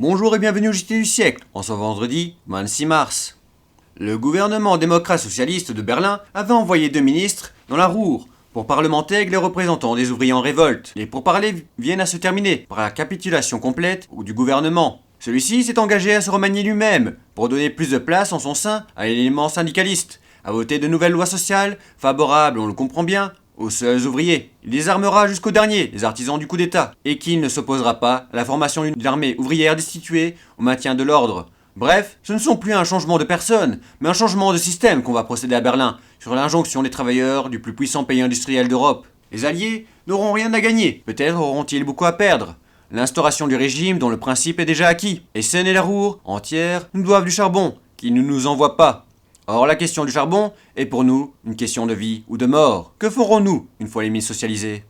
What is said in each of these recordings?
Bonjour et bienvenue au JT du siècle, en ce vendredi 26 mars. Le gouvernement démocrate-socialiste de Berlin avait envoyé 2 ministres dans la Ruhr pour parlementer avec les représentants des ouvriers en révolte. Les pourparlers viennent à se terminer par la capitulation complète du gouvernement. Celui-ci s'est engagé à se remanier lui-même pour donner plus de place en son sein à l'élément syndicaliste, à voter de nouvelles lois sociales favorables, on le comprend bien, aux seuls ouvriers. Il désarmera jusqu'au dernier les artisans du coup d'État et qu'il ne s'opposera pas à la formation d'une armée ouvrière destituée au maintien de l'ordre. Bref, ce ne sont plus un changement de personne, mais un changement de système qu'on va procéder à Berlin, sur l'injonction des travailleurs du plus puissant pays industriel d'Europe. Les Alliés n'auront rien à gagner, peut-être auront-ils beaucoup à perdre. L'instauration du régime dont le principe est déjà acquis. Essen et la Ruhr, entière, nous doivent du charbon, qu'ils ne nous envoient pas. Or, la question du charbon est pour nous une question de vie ou de mort. Que ferons-nous une fois les mines socialisées?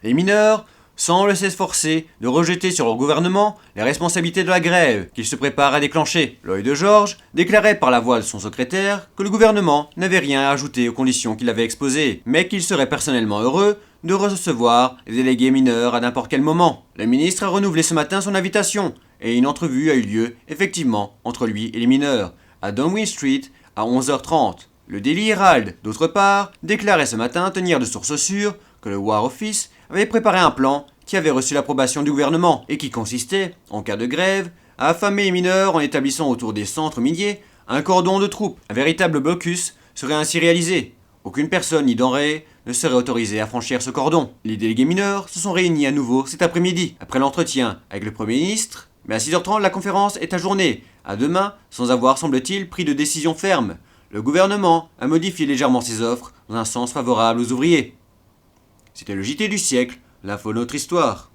Les mineurs semblent s'efforcer de rejeter sur leur gouvernement les responsabilités de la grève qu'ils se préparent à déclencher. Lloyd de George déclarait par la voix de son secrétaire que le gouvernement n'avait rien à ajouter aux conditions qu'il avait exposées, mais qu'il serait personnellement heureux de recevoir les délégués mineurs à n'importe quel moment. Le ministre a renouvelé ce matin son invitation, et une entrevue a eu lieu, effectivement, entre lui et les mineurs, à Downing Street, à 11h30. Le Daily Herald, d'autre part, déclarait ce matin tenir de sources sûres que le War Office avait préparé un plan qui avait reçu l'approbation du gouvernement et qui consistait, en cas de grève, à affamer les mineurs en établissant autour des centres miniers un cordon de troupes. Un véritable blocus serait ainsi réalisé. Aucune personne ni denrée ne serait autorisée à franchir ce cordon. Les délégués mineurs se sont réunis à nouveau cet après-midi, après l'entretien avec le Premier ministre, mais à 6h30 la conférence est ajournée, à demain, sans avoir, semble-t-il, pris de décision ferme. Le gouvernement a modifié légèrement ses offres dans un sens favorable aux ouvriers. C'était le JT du siècle, l'info de notre histoire.